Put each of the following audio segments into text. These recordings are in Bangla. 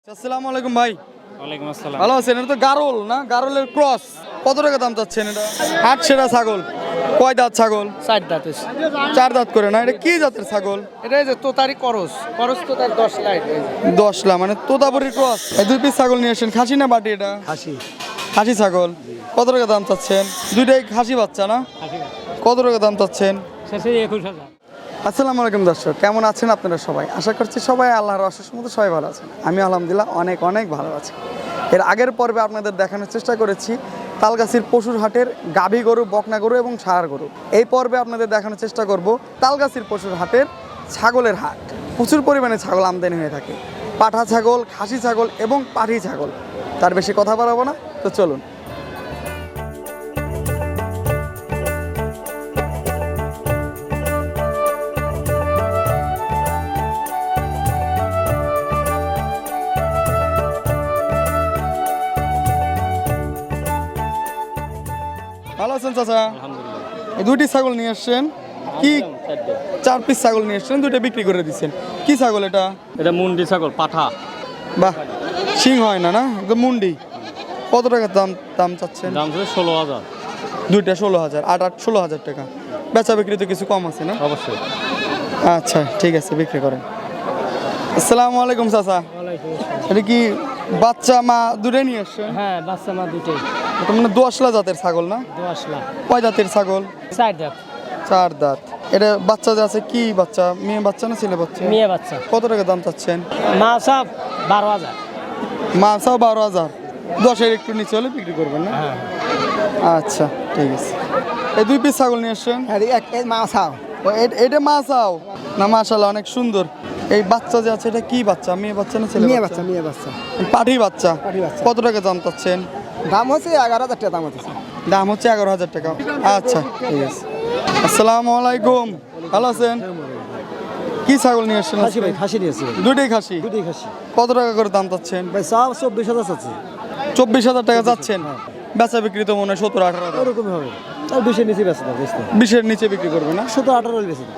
আসসালামু আলাইকুম ভাই। ওয়ালাইকুম আসসালাম। ভালো আছেন? এটা তো গারল না, গারলের ক্রস। কত টাকা দাম চাচ্ছেন এটা? হাট সেরা ছাগল। কয় দাঁত ছাগল? চার দাঁত আছে। 4 দাঁত করে না? এটা কি জাতের ছাগল? এটা এই যে তোতারি করস তো তার 10 লাইট এই যে 10 লাখ মানে তোতাপুরি ক্রস। এই 2 পিস ছাগল নিয়ে আসেন। খাসি না বাটি এটা? খাসি। খাসি ছাগল। কত টাকা দাম চাচ্ছেন? দুইটাই খাসি বাচ্চা না? কত টাকা দাম চাচ্ছেন? শেষে 21,000। আসসালামু আলাইকুম দর্শক, কেমন আছেন আপনারা সবাই? আশা করছি সবাই আল্লাহর অশেষ মতো সবাই ভালো আছেন। আমি আলহামদুলিল্লাহ অনেক অনেক ভালো আছি। এর আগের পর্বে আপনাদের দেখানোর চেষ্টা করেছি তালগাছির পশুর হাটের গাভী গরু, বকনা গরু এবং ষাঁড় গরু। এই পর্বে আপনাদের দেখানোর চেষ্টা করব তালগাছির পশুর হাটের ছাগলের হাট। প্রচুর পরিমাণে ছাগল আমদানি হয়ে থাকে, পাঠা ছাগল, খাসি ছাগল এবং পাঠি ছাগল। তার বেশি কথা বাড়াবো না, তো চলুন। ভালো আছেন চাচা? আলহামদুলিল্লাহ। এই 2টি ছাগল নিয়ে আসছেন কি? 4 পিস ছাগল নিয়ে আসছেন, 2টা বিক্রি করে দিচ্ছেন। কি ছাগল এটা? এটা মুন্ডি ছাগল পাঠা। বাহ, সিং হয় না, না একদম মুন্ডি। কত টাকা দাম চাচ্ছেন? দাম হচ্ছে 16,000। 2টা 16,000, 8 16,000 টাকা। বেচা বিক্রি তো কিছু কম আছে না? অবশ্যই। আচ্ছা ঠিক আছে, বিক্রি করেন। আসসালামু আলাইকুম চাচা। এটা কি বাচ্চা মা দুটোই নিয়ে আসছেন? হ্যাঁ, বাচ্চা মা দুটোই। এটা মানে 10 লাখ জাতের ছাগল না? 10 লাখ। কয় দাঁতের ছাগল? 4 দাঁত। 4 দাঁত। এটা বাচ্চা যে আছে কি বাচ্চা? মেয়ে বাচ্চা না ছেলে বাচ্চা? মেয়ে বাচ্চা। কত টাকা দাম চাচ্ছেন? মা সব 12,000। মাছাও 12,000। 10-এর একটু নিচে হলে বিক্রি করবেন না? হ্যাঁ। আচ্ছা ঠিক আছে। এই 2 পিস ছাগল নিয়ে আসছেন? এই মা সাও। এটা মাছাও না? মাশাআল্লাহ অনেক সুন্দর। এই বাচ্চা যে আছে এটা কি বাচ্চা? মেয়ে বাচ্চা না ছেলে বাচ্চা? মেয়ে বাচ্চা। পাঠি বাচ্চা। পাঠি বাচ্চা। কত টাকা দাম চাচ্ছেন? দাম হচ্ছে 11,000 টাকা দাম হচ্ছে। দাম হচ্ছে 11,000 টাকা। আচ্ছা ঠিক আছে। আসসালামু আলাইকুম, ভালো আছেন? কি ছাগল নিয়ে আসছেন? খাসি ভাই, খাসি নিয়েছি। দুটোই খাসি। দুটোই খাসি। কত টাকা করে দাম চাচ্ছেন? ভাই সব 24,000 আছে। 24,000 টাকা যাচ্ছেন। বেচা বিক্রি তো মনে হয় 17-18,000। ওরকমই হবে। আর 20 এর নিচে বেচতে হবে, বেচতে। 20-এর নিচে বিক্রি করবে না? 17-18 বেচতে।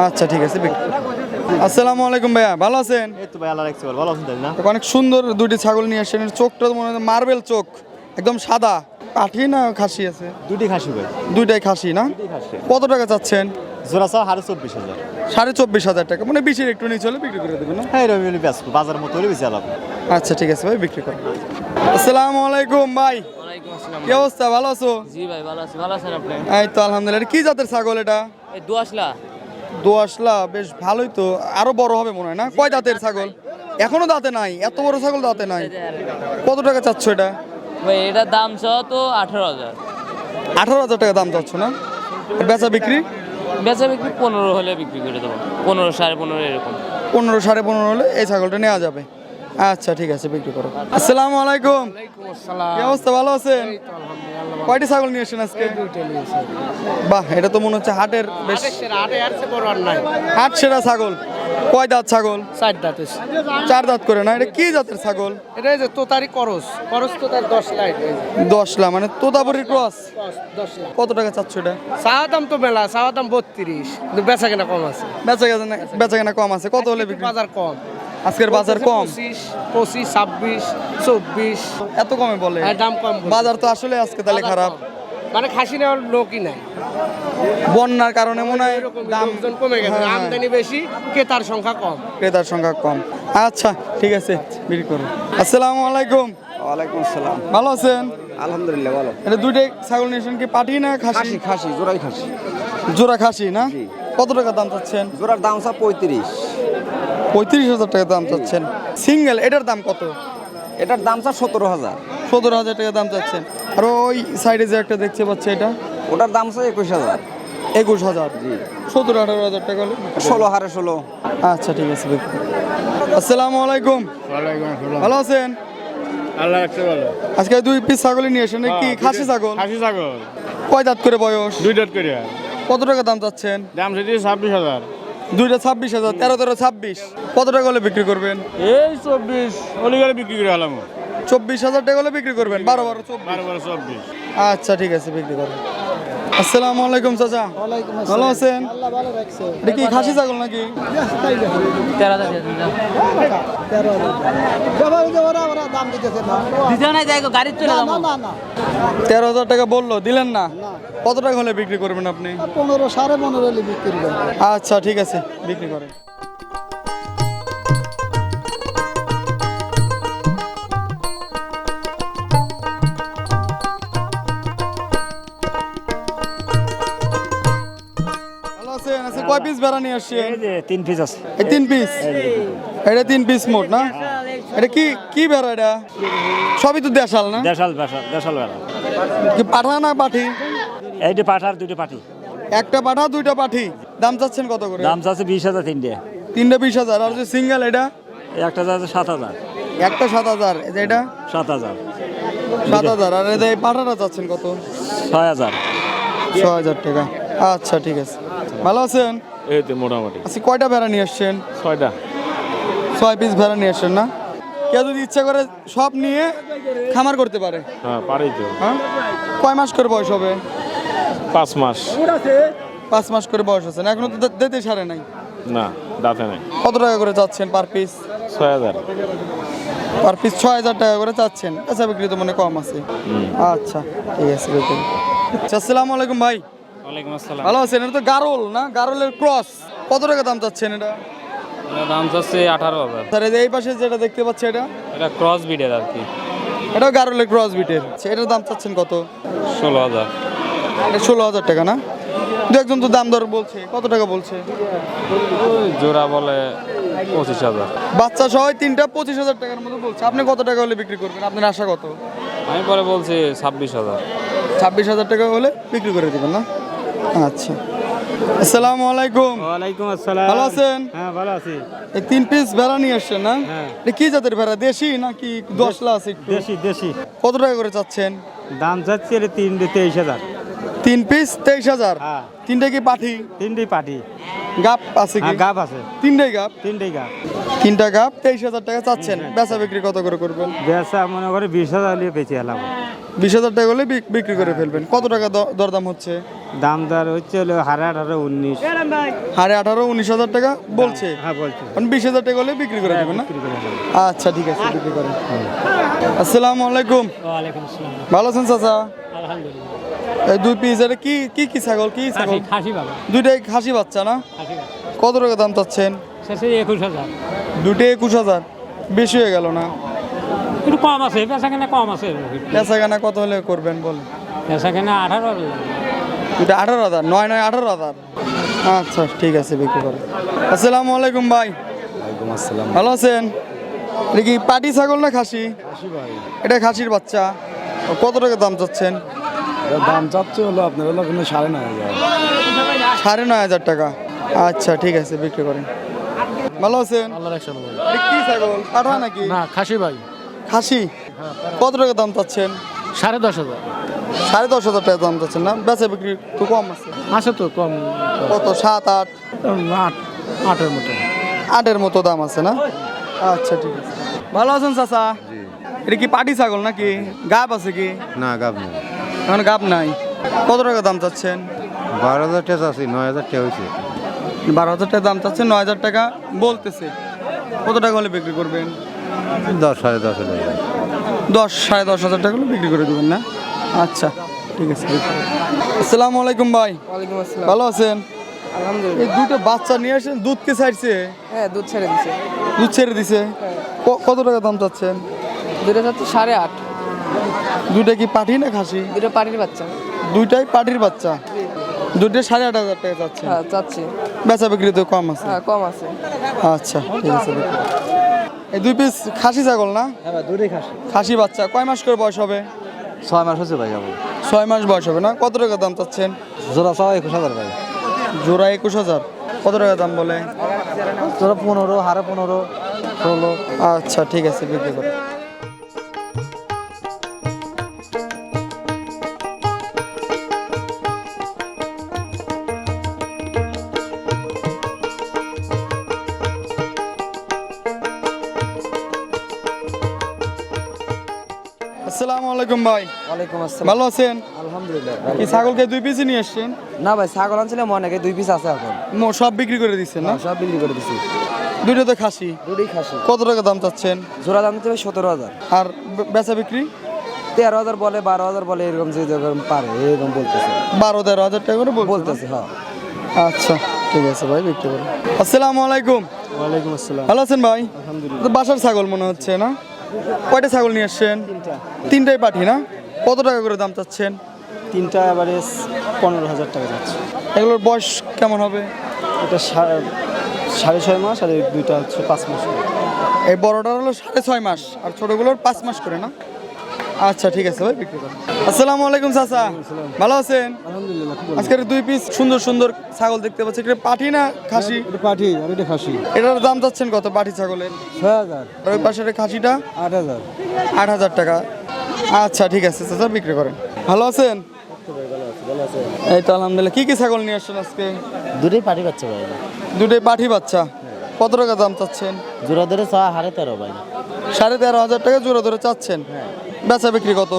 আচ্ছা ঠিক আছে, বিক্রি। আসসালামু আলাইকুম ভাইয়া, ভালো আছেন? এই তো ভাই আল্লাহ রাখছে ভালো আছেন তাই না? অনেক সুন্দর 2টি ছাগল নিয়ে আসছেন। এর চোখটা তো মনে হয় মার্বেল চোখ, একদম সাদা। পাঠি না খাসি আছে? দুটি খাসি ভাই। দুইটাই খাসি না? খাসি। কত টাকা চাচ্ছেন? জোড়া চাও 24,000। 24,500 টাকা, মানে 20-এর একটু নিচে হলে বিক্রি করে দেবেন না? হ্যাঁ এরকম হলে বেচবো, বাজার মতো হলে বেশি আলাপ। আচ্ছা ঠিক আছে ভাই, বিক্রি করেন। আসসালামু আলাইকুম ভাই, ওয়ালাইকুম আসসালাম। কি অবস্থা? ভালো আছো? জি ভাই, ভালো আছি। ভালো আছেন আপনি? এই তো আলহামদুলিল্লাহ। এটা কি জাতের ছাগল এটা? এই 10 লাখ। দোআঁশলা, বেশ ভালোই তো। আরো বড় হবে মনে হয় না? কয় দাঁতের ছাগল? এখনো দাঁতে নাই? এত বড় ছাগল দাঁতে নাই? কত টাকা চাচ্ছ এটা? ভাই এটার দাম চাও তো 18,000। 18,000 টাকা দাম চাচ্ছ না? আর বেচা বিক্রি? বেচা বিক্রি 15 হলে বিক্রি করে দেবো, 15 15.5 এরকম। 15 15.5 হলে এই ছাগলটা নেওয়া যাবে। আচ্ছা ঠিক আছে, বিক্রি করো। আসসালামু আলাইকুম, কি অবস্থা? ভালো আছেন? কয়টি ছাগল নিয়ে এসেছেন আজকে? বাহ, এটা তো মনে হচ্ছে হাটের বেশ হাট সেরা ছাগল। কয় দাঁত ছাগল? 4 দাঁত আছে। 4 দাঁত করে না? এটা কি জাতের ছাগল? এটা এই যে তোতারি করস তো তার 10 লাইট এই যে 10 লাখ মানে তোতাপুরি ক্রস। 10 লাখ। কত টাকা চাচ্ছ এটা? চাওয়া দাম তো মেলা, চাওয়া দাম 32, কিন্তু বেচা কেনা কম আছে। বেচা কেনা কম আছে। কত হলে বিক্রি? বাজার কম। আজকের বাজার কম। 25, 26, 24। এত কমে বলে? হ্যাঁ, দাম কম বলে। বাজার তো আসলে আজকে তাহলে বাজার খারাপ। কম। মানে খাসি নেওয়ার লোকই নাই। বন্যার কারণে মনে হয় দাম লোকজন কমে গেছে, হ্যাঁ, হ্যাঁ। আমদানি বেশি, ক্রেতার সংখ্যা কম। ক্রেতার সংখ্যা কম। আচ্ছা ঠিক আছে, বিক্রি করুন। আসসালামু আলাইকুম। ওয়ালাইকুম আসসালাম। ভালো আছেন? আলহামদুলিল্লাহ ভালো। এটা 2টাই ছাগল নিয়েছেন, কি পাঠি না খাসি? খাসি খাসি জোড়াই খাসি। জোড়া খাসি না? জি। কত টাকা দাম চাচ্ছেন? জোড়ার দাম সব 35। 35,000 টাকা দাম চাচ্ছেন। সিঙ্গেল এটার দাম কত? এটার দাম সব 17,000। 17,000 টাকা দাম চাচ্ছেন। আর ওই সাইডে যে একটা দেখতে পাচ্ছি এটা? ওটার দাম সব 21,000। 21,000। জি। 17-18,000 টাকা হলে? 16 হারে 16। আচ্ছা ঠিক আছে, বিক্রি করুন। আসসালামু আলাইকুম, ভালো আছেন? আল্লাহ রাখছে ভালো। আজকে 2 পিস ছাগল নিয়ে এসেছেন। কি খাসি ছাগল? খাসি ছাগল কয় দাঁত করে বয়স? 2 দাঁত করে। কত টাকা দাম চাচ্ছেন? দাম হচ্ছে 26,000। 2টা 26,000, 13 26। কত টাকা হলে বিক্রি করবেন? এই 24 অলিগারে বিক্রি করে হলাম। 24,000 টাকা হলে বিক্রি করবেন। 12 12 24। 12 24। আচ্ছা ঠিক আছে, বিক্রি করেন। আসসালামু আলাইকুম চাচা, ভালো আছেন? এটা কি খাসি ছাগল নাকি? 13,000 টাকা বললো, দিলেন না? কত টাকা হলে বিক্রি করবেন আপনি? 15 15.5 হলে বিক্রি করবেন। আচ্ছা ঠিক আছে, বিক্রি করেন। ভালো আছেন? আচ্ছা, কয় পিস বেড়া নিয়ে আসছেন? 3 পিস আছে। এই 3 পিস? এটা 3 পিস মোট না? এটা কি কি বেড়া এটা? সবই তো দেশাল না? দেশাল বেড়া। কি পাঠা না পাঠি? এইটা পাঠার দুটো পাটি। একটা পাঠা দুইটা পাঠি। দাম চাচ্ছেন কত করে? দাম আছে 20,000 তিনটে। তিনটা 20,000। আর যে সিঙ্গেল এটা? একটা আছে 7,000। একটা 7,000। এটা 7,000। 7,000। আর এই পাঠাটা চাচ্ছেন কত? 6,000। 6,000 টাকা। আচ্ছা ঠিক আছে। ভালো আছেন? এই তো মোটামুটি। আচ্ছা, কয়টা ভেড়া নিয়ে আসছেন? 6টা। 6 পিস ভেড়া নিয়ে আসছেন না? কেউ যদি ইচ্ছা করে সব নিয়ে খামার করতে পারে? হ্যাঁ পারেই তো। হ্যাঁ, কয় মাস করে বয়স হবে? 5 মাস। 5 মাস করে বয়স আছে না? এখনো তো দিতে সারে নাই। না দাঁতে নাই। কত টাকা করে চাচ্ছেন পার পিস? 6,000। পার পিস 6,000 টাকা করে চাচ্ছেন। আচ্ছা, বিক্রি তো মনে কম আছে। আচ্ছা ঠিক আছে, বিক্রি। আচ্ছা, আসসালামু আলাইকুম ভাই। ওয়ালাইকুম আসসালাম। ভালো আছেন? এটা তো গারল না? গারলের ক্রস। কত টাকা দাম চাচ্ছেন এটা? এটা দাম চাচ্ছে 18,000। স্যার, এই যে এই পাশে যেটা দেখতে পাচ্ছি এটা? এটা ক্রস বিডের আর কি। এটাও গারলের ক্রস বিটের। আচ্ছা, এটার দাম চাচ্ছেন কত? 16,000। এটা 16,000 টাকা না? দু একজন তো দাম দর বলছে। কত টাকা বলছে? জোড়া বলে 25,000। বাচ্চা সহ তিনটা 25,000 টাকার মতো বলছে। আপনি কত টাকা হলে বিক্রি করবেন? আপনার আশা কত? আমি পরে বলছি 26,000। 26,000 টাকা হলে বিক্রি করে দিবেন না? আচ্ছা। আসসালামু আলাইকুম। ওয়ালাইকুম আসসালাম। ভালো আছেন? হ্যাঁ ভালো আছি। এই 3 পিস ভেড়া নিয়ে আসছেন না? হ্যাঁ। এটা কি জাতের ভেড়া? দেশি নাকি দশলা আছে একটু? দেশি। কত টাকা করে চাচ্ছেন? দাম যাচ্ছে 23,000। 3 পিস 23,000। হ্যাঁ। তিনটা কি পাঠি? তিনটেই পাটি। গাপ আছে কি? গাব আছে। তিনটাই গাপ? তিনটেই গাব। তিনটা গাপ 23,000 টাকা চাচ্ছেন। বেচা বিক্রি কত করে করবেন? বেচা মনে করে 20,000 নিয়ে বেঁচে এলাম। 20,000 টাকা হলে বিক্রি করে ফেলবেন। কত টাকা দরদাম হচ্ছে? দাম দর হচ্ছে হলো 18,500 19। 18,000 19,000 টাকা বলছে। হ্যাঁ বলছি। 20,000 টাকা হলে বিক্রি করে দেবেন না? বিক্রি করে ফেলবো। আচ্ছা ঠিক আছে, বিক্রি করেন। আসসালামু আলাইকুম। ওয়ালাইকুম আসসালাম। ভালো আছেন চাচা? আলহামদুলিল্লাহ। এই 2 পিস এটা কি ছাগল? কি ছাগল? খাসি বাবা। দুইটাই খাসি বাচ্চা না? খাসি বাবা। কত টাকা দাম চাচ্ছেন? শেষে 21,000। দুটোই 21,000। বেশি হয়ে গেল না? একটু কম আছে, পেশা কেনা কম আছে। পেঁচা গানা কত হলে করবেন বলেন? পেশা কেনা 18,000। দুটা 18,000। 9 9 18,000। আচ্ছা ঠিক আছে, বিক্রি করেন। আসসালামু আলাইকুম ভাই। ওয়ালাইকুম আসসালাম। ভালো আছেন? এটা কি পাটি ছাগল না খাসি? এটা খাসির বাচ্চা। কত টাকা দাম চাচ্ছেন? দাম চাচ্ছে হলো আপনার হলো কিন্তু 9,500। 9,500 টাকা। আচ্ছা ঠিক আছে, বিক্রি করেন। ভালো আছেন? আল্লাহর একশো নয়। এটা কি ছাগল? পাঠা নাকি? না, খাসি ভাই। খাসি। কত টাকা দাম চাচ্ছেন? 10,500। 10,500 টাকা দাম চাচ্ছেন না? বেচা বিক্রি তো কম আছে। আছে তো কম। কত? 7 8? 8-8-এর মতো। 8-এর মতো দাম আছে না? আচ্ছা ঠিক আছে। ভালো আছেন চাচা? এটা কি পাটি ছাগল নাকি? গাব আছে কি? না গাব নেই। এখন গাব নাই। কত টাকা দাম চাচ্ছেন? 12,000 টাকা আছে, 9,000 টাকা হয়েছে। 12,000 টাকা দাম চাচ্ছেন, 9,000 টাকা বলতেছে। কত টাকা হলে বিক্রি করবেন? 10 10.5 টাকা। 10 10,500 টাকা হলে বিক্রি করে দেবেন না? আচ্ছা ঠিক আছে। আসসালামু আলাইকুম ভাই। ওয়ালাইকুম আসসালাম। ভালো আছেন? আলহামদুলিল্লাহ। এই দুটো বাচ্চা নিয়ে আসেন, দুধ কে ছাড়ছে? হ্যাঁ, দুধ ছেড়ে দিছে। দুধ ছেড়ে দিছে। কত টাকা দাম চাচ্ছেন? দুটো চাচ্ছে 8.5। দুইটা কি পাঠি না খাসি? দুটো পাটির বাচ্চা। দুইটাই পাটির বাচ্চা। দুটো 8,500 টাকা চাচ্ছেন। হ্যাঁ চাচ্ছি। বেচা বিক্রি তো কম আছে। হ্যাঁ কম আছে। আচ্ছা ঠিক আছে, বিক্রি। এই 2 পিস খাসি ছাগল না? হ্যাঁ ভাই, দুটোই খাসি। খাসি বাচ্চা। কয় মাস করে বয়স হবে? 6 মাস হচ্ছে ভাই আমার। 6 মাস বয়স হবে না? কত টাকা দাম চাচ্ছেন? জোড়া চাওয়া 21,000 ভাই। জোড়া 21,000। কত টাকা দাম বলে? জোড়া 15, হারে 15, 16। আচ্ছা ঠিক আছে, বিক্রি করে। আসসালামু আলাইকুম ভাই, ওয়ালাইকুম আসসালাম। ভালো আছেন? আলহামদুলিল্লাহ। কি ছাগলকে 2 পিসই নিয়ে এসছেন? না ভাই, ছাগল আনছিলাম অনেকে, 2 পিস আছে এখন। সব বিক্রি করে দিচ্ছেন না? সব বিক্রি করে দিছি। দুটো তো খাসি, দুটোই খাসি। কত টাকা দাম চাচ্ছেন? জোড়া দাম দেবে 17,000। আর বেচা বিক্রি 13,000 বলে, 12,000 বলে, এরকম যে যেরকম পারে এরকম বলতেছে। 12-13 হাজার টাকা করে বলতেছে, হ্যাঁ। আচ্ছা ঠিক আছে ভাই, বিক্রি করুন। আসসালামু আলাইকুম। ওয়ালাইকুম আসসালাম। ভালো আছেন ভাই? তো বাসার ছাগল মনে হচ্ছে না? কয়টা ছাগল নিয়ে আসছেন? তিনটাই পাঠি না? কত টাকা করে দাম চাচ্ছেন? তিনটা এভারেজ 15,000 টাকা যাচ্ছে। এগুলোর বয়স কেমন হবে? এটা 6.5 মাস, আর এই দুইটা হচ্ছে 5 মাস। এই বড়টার হলো 6.5 মাস আর ছোটগুলোর 5 মাস করে না? আচ্ছা ঠিক আছে ভাই, বিক্রি করুন। আসসালামু আলাইকুম চাচা, ভালো আছেন? আলহামদুলিল্লাহ। আজকের 2 পিস সুন্দর সুন্দর ছাগল দেখতে পাচ্ছি। এটা পাঠি না খাসি? এটা পাঠি আর এটা খাসি। এটার দাম চাচ্ছেন কত পাঠি ছাগলের? 6,000। আর ওই পাশের খাসিটা 8,000। 8,000 টাকা। আচ্ছা ঠিক আছে চাচা, বিক্রি করেন। ভালো আছেন? এই তো আলহামদুলিল্লাহ। কি কি ছাগল নিয়ে আসছেন আজকে? দুটোই পাঠি বাচ্চা ভাই। দুটোই পাঠি বাচ্চা। কত টাকা দাম চাচ্ছেন? জোড়া ধরে 13,500 ভাই। 13,500 টাকা জোড়া ধরে চাচ্ছেন। বেচা বিক্রি কত?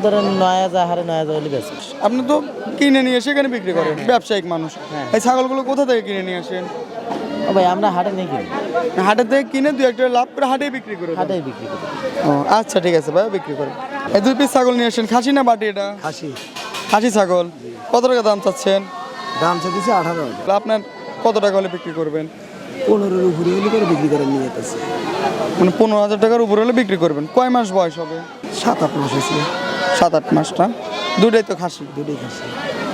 ধরেন 9,000, 9,500 হলে বেশি। আপনি তো কিনে নিয়ে এসে এখানে বিক্রি করেন, ব্যবসায়িক মানুষ। এই ছাগলগুলো কোথা থেকে কিনে নিয়ে আসেন? ও ভাই, আমরা হাটে নেই কিনি, হাটে থেকে কিনে 2-1 টাকা লাভ করে হাটেই বিক্রি করে দেন? হাটেই বিক্রি করি। ও আচ্ছা ঠিক আছে ভাই, বিক্রি করেন। এই 2 পিস ছাগল নিয়ে আসেন, খাসি না বাটি? এটা খাসি। খাসি ছাগল। কত টাকা দাম চাচ্ছেন? দাম চাইতেছে 18,000। আপনার কত টাকা হলে বিক্রি করবেন? 15,000 উপরে হলে করে বিক্রি করে নিয়ে যেতেছে। মানে 15,000 টাকার উপরে হলে বিক্রি করবেন। কয় মাস বয়স হবে? 7-8 মাস হয়েছে। 7-8 মাস না? দুটাই তো খাসি? দুটোই খাসি।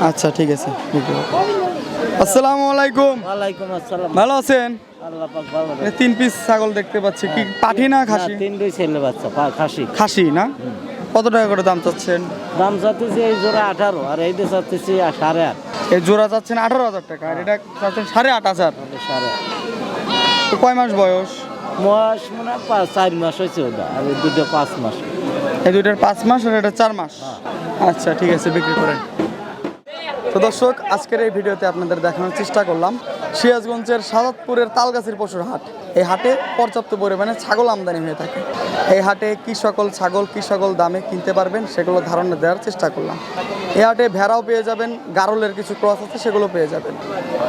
আচ্ছা ঠিক আছে, বিক্রি করুন। আসসালামু আলাইকুম, ওয়ালাইকুম আসসালাম। ভালো আছেন? আল্লাহ পাক ভালো রাখে। 3 পিস ছাগল দেখতে পাচ্ছি। কি পাঠি না খাসি? তিনটাই ছেলে বাচ্চা, খাসি। খাসি না? কত টাকা করে দাম চাচ্ছেন? দাম চাইতেছি এই জোড়া 18, আর এইটা চাইতেছি 8,500। এই জোড়া চাচ্ছেন 18,000 টাকা, আর এটা চাচ্ছেন 8,500। 8,500। তো কয় মাস বয়স? মাস মানে 4 মাস হয়েছে ওটা, আর এই দুটো 5 মাস। এই দুইটার 5 মাস আর এটা 4 মাস। আচ্ছা ঠিক আছে, বিক্রি করেন। তো দর্শক, আজকের এই ভিডিওতে আপনাদের দেখানোর চেষ্টা করলাম সিরাজগঞ্জের সাদাতপুরের তালগাছির পশুর হাট। এই হাটে পর্যাপ্ত পরিমাণে ছাগল আমদানি হয়ে থাকে। এই হাটে কী সকল ছাগল কী সকল দামে কিনতে পারবেন সেগুলো ধারণা দেওয়ার চেষ্টা করলাম। এই হাটে ভেড়াও পেয়ে যাবেন, গারলের কিছু ক্রস আছে সেগুলো পেয়ে যাবেন।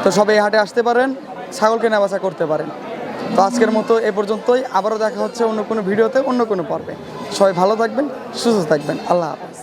তো সবাই এই হাটে আসতে পারেন, ছাগল কেনাবেচা করতে পারেন। তো আজকের মতো এ পর্যন্তই। আবারও দেখা হচ্ছে অন্য কোনো ভিডিওতে, অন্য কোনো পর্বে। সবাই ভালো থাকবেন, সুস্থ থাকবেন। আল্লাহ হাফেজ।